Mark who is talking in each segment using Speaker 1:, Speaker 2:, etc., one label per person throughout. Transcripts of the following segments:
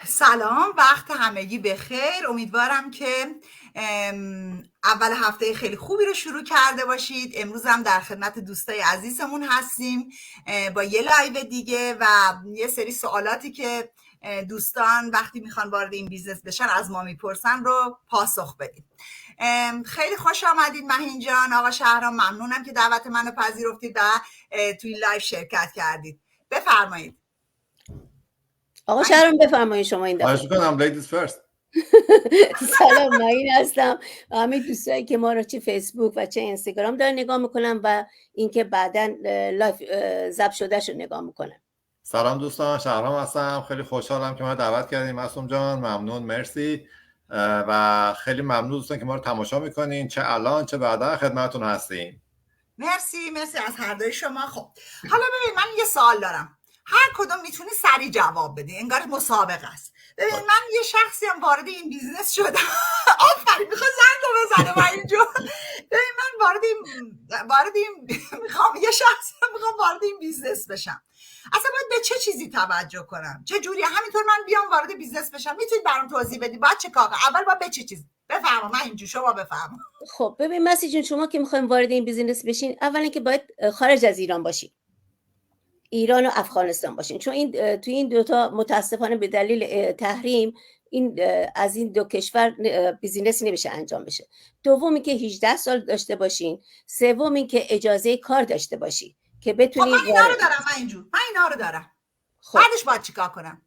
Speaker 1: سلام، وقت همگی بخیر. امیدوارم که اول هفته خیلی خوبی رو شروع کرده باشید. امروز هم در خدمت دوستای عزیزمون هستیم با یه لایو دیگه و یه سری سوالاتی که دوستان وقتی میخوان وارد این بیزنس بشن از ما میپرسن رو پاسخ بدیم. خیلی خوش آمدید مهین جان، آقا شهرام، ممنونم که دعوت منو پذیرفتید و توی لایو شرکت کردید. بفرمایید.
Speaker 2: آقا شهرام بفرمایید شما این دفعه.
Speaker 3: خواهش می‌کنم ladies first.
Speaker 2: سلام، مهین هستم و همه دوستایی که ما رو چه فیسبوک و چه اینستاگرام دارن نگاه میکنن و اینکه بعداً لایف ضبط شدهش رو نگاه میکنن.
Speaker 3: سلام دوستان، شهرام هستم. خیلی خوشحالم که ما رو دعوت کردیم. معصوم جان ممنون، مرسی و خیلی ممنون دوستان که ما رو تماشا میکنین، چه الان چه بعدا خدمتتون هستیم.
Speaker 1: مرسی از هر دوی شما. خب حالا ببین، من یه سوال دارم، هر کدوم میتونی سریع جواب بدی، انگار مسابقه است. ببین من یه شخصی هم وارد این بیزنس شدم. آفرین، میخوام زنگو بزنه من اینجا. ببین من وارد این میخوام یه شخصی هم میخوام وارد این بیزنس بشم. اصلا باید به چه چیزی توجه کنم؟ چه جوری همینطور من بیام وارد بیزنس بشم؟ میتونید برام توضیح بدی باید چه کار کنم؟ اول باید به چه چیزی؟ بفرما، من اینجا شما بفرما.
Speaker 2: خب ببین مسی جون، شما که میخوایم وارد این بیزینس بشین، اولا که باید خارج از ایران باشین، ایران و افغانستان باشین، چون این تو این دوتا متاسفانه به دلیل تحریم این از این دو کشور بیزینس نمیشه انجام بشه. دومی که 18 سال داشته باشین. سومی که اجازه کار داشته باشی که بتونی.
Speaker 1: خب من اینا رو دارم، من اینا رو دارم.
Speaker 2: خب
Speaker 1: بعدش باید چیکار کنم؟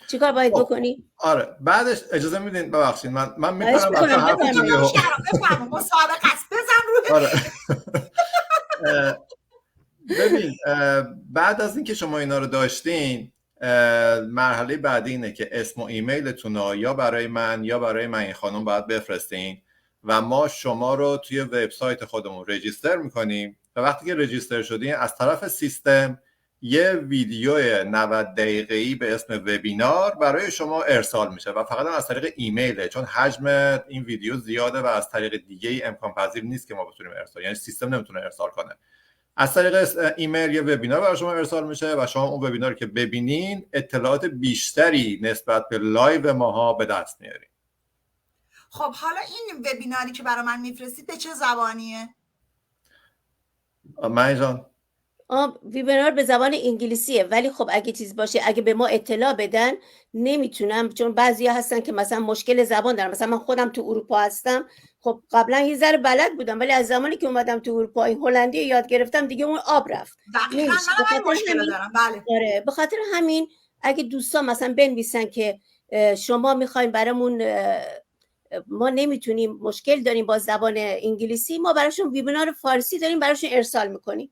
Speaker 2: چیکار باید بکنی؟
Speaker 3: آره بعدش اجازه میدین؟ ببخشید من میپرم
Speaker 1: بفرمایید. مسابقه است، بزن روی.
Speaker 3: آره ببین بعد از اینکه شما اینا رو داشتین، مرحله بعدی اینه که اسم و ایمیلتون رو یا برای من یا برای مهین خانم باید بفرستین و ما شما رو توی وبسایت خودمون رجیستر میکنیم و وقتی که رجیستر شدین از طرف سیستم یه ویدیو 90 دقیقه‌ای به اسم وبینار برای شما ارسال میشه و فقط از طریق ایمیله، چون حجم این ویدیو زیاده و از طریق دیگه امکان پذیر نیست که ما بتونیم ارسال، یعنی سیستم نمیتونه ارسال کنه. از طریق ایمیل یه وبینار برای شما ارسال میشه و شما اون وبینار که ببینین اطلاعات بیشتری نسبت به لایو ماها به دست میارین.
Speaker 1: خب حالا این وبیناری که برای من میفرستید به چه زبانیه؟
Speaker 3: مهین جان
Speaker 2: ویبینار به زبان انگلیسیه، ولی خب اگه چیز باشه، اگه به ما اطلاع بدن، نمیتونم، چون بعضیا هستن که مثلا مشکل زبان دارن. مثلا من خودم تو اروپا هستم، خب قبلا یه ذره بلد بودم، ولی از زمانی که اومدم تو اروپا این هلندی یاد گرفتم دیگه اون آب رفت.
Speaker 1: دقیقاً من مشکل دارم. بله.
Speaker 2: آره، به خاطر همین اگه دوستان مثلا بنویسن که شما میخواین برامون، ما نمیتونیم، مشکل داریم با زبان انگلیسی، ما براشون ویبینار فارسی داریم براشون ارسال میکنیم.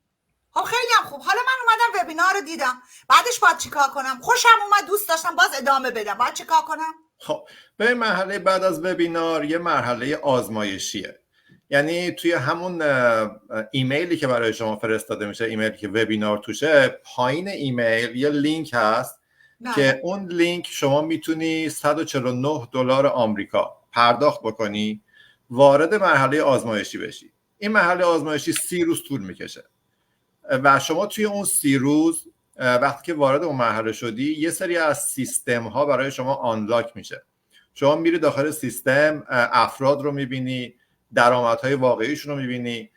Speaker 1: خب خیلی هم خوب. حالا من اومدم وبینار رو دیدم، بعدش باید چیکار کنم؟ خوشم اومد، دوست داشتم، باز ادامه بدم، باید چیکار کنم؟
Speaker 3: خب به مرحله بعد از وبینار یه مرحله آزمایشیه، یعنی توی همون ایمیلی که برای شما فرستاده میشه، ایمیلی که وبینار توشه، پایین ایمیل یه لینک هست که اون لینک شما میتونی $149 آمریکا پرداخت بکنی، وارد مرحله آزمایشی بشی. این مرحله آزمایشی 30 روز طول میکشه و شما توی اون 30 روز وقتی که وارد اون مرحله شدی یه سری از سیستم ها برای شما آنلاک میشه. شما میری داخل سیستم، افراد رو میبینی، درآمدهای واقعیشون رو میبینی،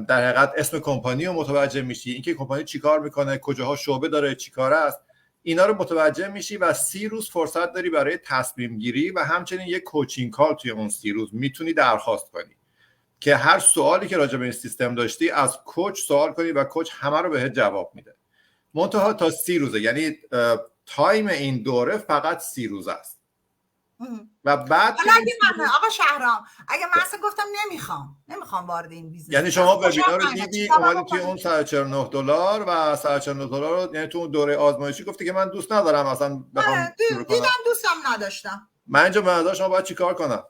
Speaker 3: در حقیقت اسم کمپانی رو متوجه میشی، اینکه کمپانی چیکار میکنه، کجاها شعبه داره، چیکار است، اینا رو متوجه میشی و 30 روز فرصت داری برای تصمیم گیری و همچنین یک کوچینگ کال توی اون 30 روز میتونی درخواست کنی که هر سوالی که راجع به این سیستم داشتی از کوچ سوال کنی و کوچ همه رو بهت جواب میده. منتها تا 30 روزه، یعنی تایم این دوره فقط 30 روز است. و بعد
Speaker 1: حالا اگه من آقا شهرام، اگه من اصلا گفتم نمیخوام وارد این بیزنس،
Speaker 3: یعنی شما وبینار رو دیدی، اومدی توی اون $149 و $149 رو، یعنی تو اون دوره آزمایشی گفتی که من دوست ندارم اصلا بخوام شروع کنم،
Speaker 1: دیدم دوستم نداشتم،
Speaker 3: من اینجا به نظر شما باید چیکار کنم؟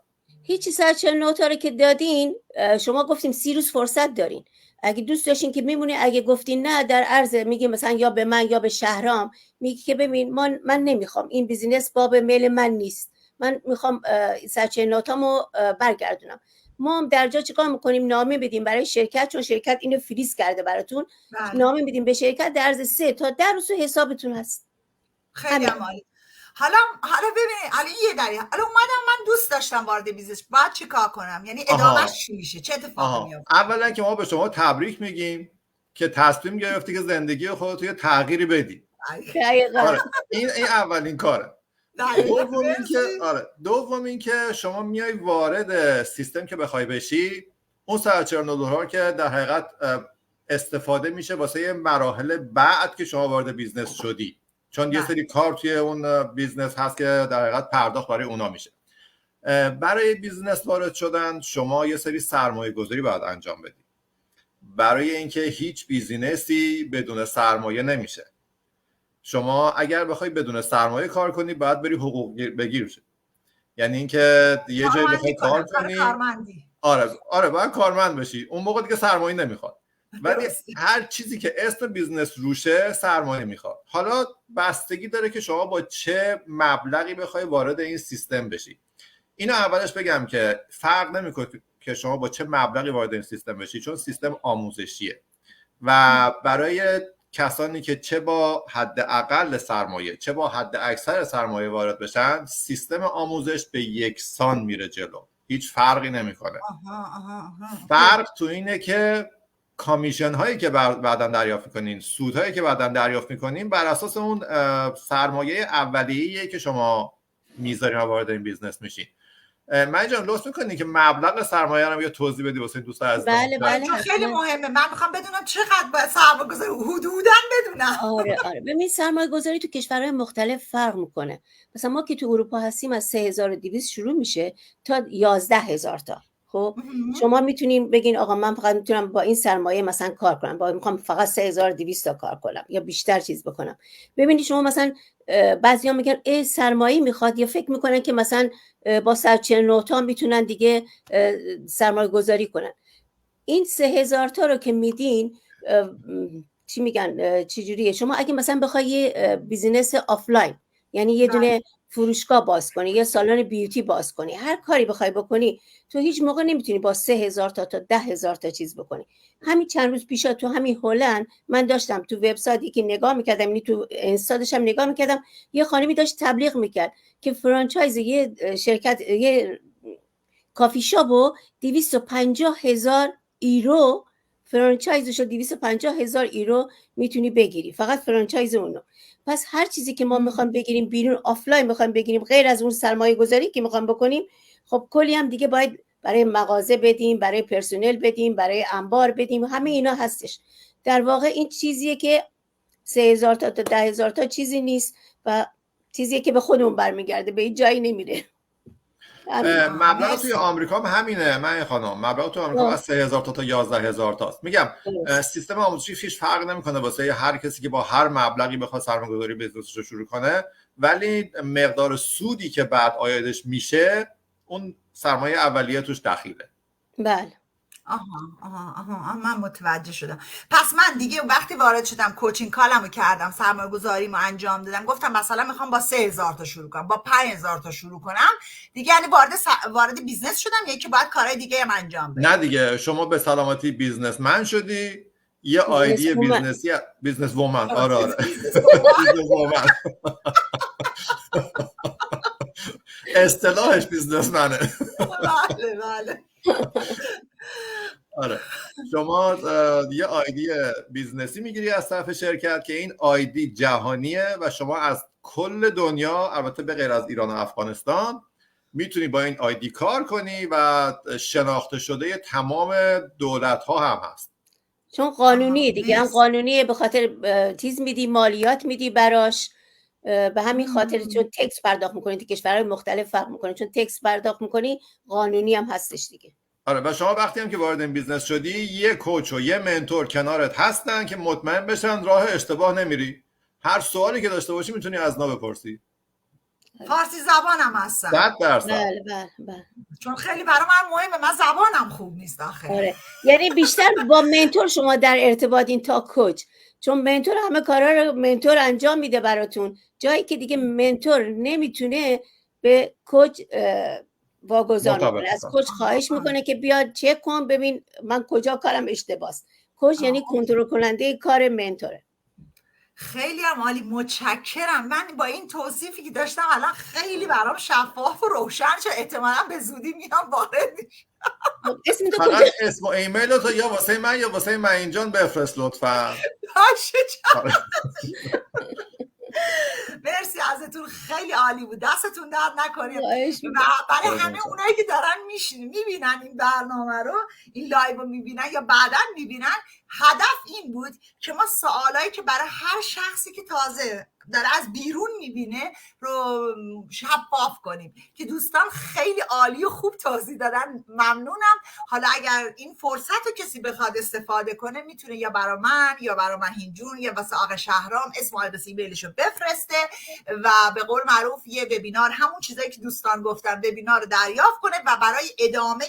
Speaker 2: هیچی. 149 تا رو که دادین، شما گفتیم 30 روز فرصت دارین. اگه دوست داشتین که میمونی، اگه گفتین نه، در عرض میگه مثلا یا به من یا به شهرام، میگه که ببین من نمیخوام، این بیزینس باب میل من نیست، من میخوام 149 تامو برگردونم. ما هم در جا چیکار میکنیم؟ نامه بدیم برای شرکت، چون شرکت اینو فریز کرده براتون. نامه بدیم به شرکت، در عرض 3 تا 10 روز حسابتون هست.
Speaker 1: خیلی عالی. حالا ببینید، حالا یه دلیل، حالا اومدم من دوست داشتم وارد بیزنس، بعد چی کار کنم؟ یعنی ادامهش چی میشه؟ چه اتفاقی میفته؟
Speaker 3: اولا که ما به شما تبریک میگیم که تصمیم گرفتی که زندگی خودت یه تغییری بدی. آره این اولین کاره. دوم این که شما میای وارد سیستم که بخوای بشی، اون $140 که در حقیقت استفاده میشه واسه مراحل بعد که شما وارد بیزنس شدی، چون یه سری کار توی اون بیزنس هست که در حقیقت پرداخت برای اونا میشه. برای بیزنس وارد شدن شما یه سری سرمایه گذاری باید انجام بدی، برای اینکه هیچ بیزینسی بدون سرمایه نمیشه. شما اگر بخوای بدون سرمایه کار کنی باید بری حقوق بگیر شه، یعنی اینکه یه جایی بخوای کار کنی. آره باید کارمند بشی، اون موقع دیگه سرمایه نمیخواد. ولی هر چیزی که اسم بیزنس روشه سرمایه میخواد. حالا بستگی داره که شما با چه مبلغی بخوای وارد این سیستم بشی. اینو اولش بگم که فرق نمیکنه که شما با چه مبلغی وارد این سیستم بشی، چون سیستم آموزشیه و برای کسانی که چه با حد اقل سرمایه چه با حد اکثر سرمایه وارد بشن، سیستم آموزش به یکسان میره جلو، هیچ فرقی نمیکنه. فرق تو اینه که کامیشن هایی که بعداً دریافت میکنین، سودهایی که بعداً دریافت میکنین بر اساس اون سرمایه اولیه‌ایه که شما میذارین وارد این بیزنس میشین. من جان لطف میکنی که مبلغ سرمایه رو یه توضیح بدی واسه دوست عزیزم؟
Speaker 2: بله
Speaker 1: خیلی مهمه، من میخوام بدونم چقدر باید سرمایه گذاری حدوداً بدونم.
Speaker 2: آره ببین سرمایه گذاری تو کشورهای مختلف فرق میکنه. مثلا ما که تو اروپا هستیم از 3200 شروع میشه تا 11000 تا. خب شما میتونین بگین آقا من فقط میتونم با این سرمایه مثلا کار کنم، میخوام فقط 3200 تا کار کنم یا بیشتر چیز بکنم. ببینید شما مثلا بعضیا میگن سرمایه میخواد، یا فکر میکنن که مثلا با 149 تا میتونن دیگه سرمایه گذاری کنن. این 3000 تا رو که میدین چی میگن چجوریه؟ شما اگه مثلا بخوای یه بیزینس آفلاین، یعنی یه دونه فروشگاه باز کنی یا سالن بیوتی باز کنی، هر کاری بخوای بکنی، تو هیچ موقع نمیتونی با 3000 تا 10000 تا چیز بکنی. همین چند روز پیش تو همین هلند من داشتم تو وبسایتی که نگاه میکردم، یعنی تو اینستادش هم نگاه میکردم، یه خانمی داشت تبلیغ میکرد که فرانچایز یه شرکت، یه کافی شاپو 250,000 یورو فرانچایزشو 250,000 یورو میتونی بگیری، فقط فرانچایز اونو. پس هر چیزی که ما میخوایم بگیریم بیرون آفلاین میخوایم بگیریم، غیر از اون سرمایه گذاری که میخوایم بکنیم، خب کلی هم دیگه باید برای مغازه بدیم، برای پرسنل بدیم، برای انبار بدیم، همه اینا هستش. در واقع این چیزیه که 3000 تا 10,000 تا چیزی نیست و چیزیه که به خودمون برمیگرده، به این جایی نمیره.
Speaker 3: مبلغ توی آمریکا هم همینه من خانم، مبلغ توی آمریکا از 3000 تا 11000 تاست. میگم سیستم آموزشی هیچ فرق نمیکنه واسه هر کسی که با هر مبلغی بخواد سرمایه‌گذاری بیزنسش رو شروع کنه، ولی مقدار سودی که بعد عایدش میشه اون سرمایه اولیه توش دخیله.
Speaker 2: بله.
Speaker 1: آها من متوجه شدم. پس من دیگه وقتی وارد شدم کوچینگ کالمو کردم، سرمایه گذاریمو انجام دادم، گفتم مثلا میخوام با 3000 تا شروع کنم، با 5000 تا شروع کنم دیگه، یعنی وارد بیزنس شدم، یکی باید کارهای دیگه هم انجام بدم.
Speaker 3: نه دیگه شما به سلامتی بیزنسمن شدی، یه آیدی بیزنسی بیزنس وومن. آره بیزنس وومن اصطلاحش بیزنسمنه.
Speaker 1: بله
Speaker 3: آره شما یه آیدی بیزنسی میگیری از طرف شرکت که این آیدی جهانیه و شما از کل دنیا، البته به غیر از ایران و افغانستان، میتونی با این آیدی کار کنی و شناخته شده تمام دولت ها هم هست،
Speaker 2: چون قانونیه دیگه. هم قانونیه، به خاطر چیز میدی، مالیات میدی براش، به همین خاطر چون تکس پرداخت میکنی، کشورهای مختلف فرق میکنه، چون تکس پرداخت میکنی قانونی هم هستش دیگه.
Speaker 3: آره و شما وقتی هم که وارد این بیزنس شدی یه کوچ و یه منتور کنارت هستن که مطمئن بشن راه اشتباه نمیری. هر سوالی که داشته باشی میتونی از اونا بپرسی.
Speaker 1: فارسی زبانم هستم
Speaker 3: 100%.
Speaker 2: بله.
Speaker 1: چون خیلی برای من مهمه، من زبانم خوب نیست آخه.
Speaker 2: آره. یعنی بیشتر با منتور شما در ارتباطین تا کوچ، چون منتور همه کارا رو منتور انجام میده براتون، جایی که دیگه منتور نمیتونه به کوچ واگذار میکنه، از کوچ خواهش میکنه که بیاد چک کن ببین من کجا کارم اشتباهه. کوچ یعنی کنترل کننده کار منتوره.
Speaker 1: خیلی هم عالی، متشکرم. من با این توصیفی که داشتم الان خیلی برام شفاف و روشن شد. احتمالاً به زودی میام وارد میشم.
Speaker 2: اسم تو
Speaker 3: فقط
Speaker 2: کجا؟
Speaker 3: اسم و ایمیل تو یا واسه من یا واسه معین جان بفرست لطفا.
Speaker 1: باشه جان. مرسی ازتون، خیلی عالی بود، دستتون درد نکنه.
Speaker 2: خواهش
Speaker 1: و
Speaker 2: می‌کنم.
Speaker 1: برای همه اونایی که دارن میبینن این برنامه رو، این لایو رو میبینن یا بعدا میبینن، هدف این بود که ما سوالایی که برای هر شخصی که تازه داره از بیرون میبینه رو شفاف کنیم که دوستان خیلی عالی و خوب توضیح دادن. ممنونم. حالا اگر این فرصت رو کسی بخواد استفاده کنه میتونه یا برای من یا برای مهین جون یا واسه آقا شهرام اسم و آدرس ایمیلشو بفرسته و به قول معروف یه وبینار، همون چیزایی که دوستان گفتن، وبینار رو دریافت کنه و برای ادامه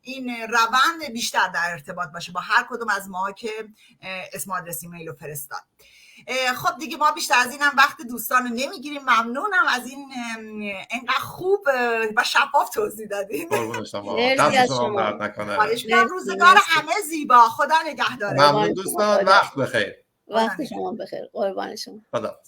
Speaker 1: این روند بیشتر در ارتباط باشه با هر کدوم از ما که اسم و آدرس ایمیل رو فرستاد. خب دیگه ما بیشتر از اینم وقت دوستان رو نمیگیریم. ممنونم از این اینقدر خوب و شفاف توضیح دادین.
Speaker 3: قربون شما،
Speaker 2: مرسی
Speaker 3: دست
Speaker 2: از
Speaker 3: شما
Speaker 2: شما.
Speaker 3: درد نکنه.
Speaker 1: خواهش می‌کنم. روزگار همه زیبا. خدا نگهدار.
Speaker 3: ممنون دوستان، وقت بخیر.
Speaker 2: وقت شما بخیر. قربان شما.
Speaker 3: خدا.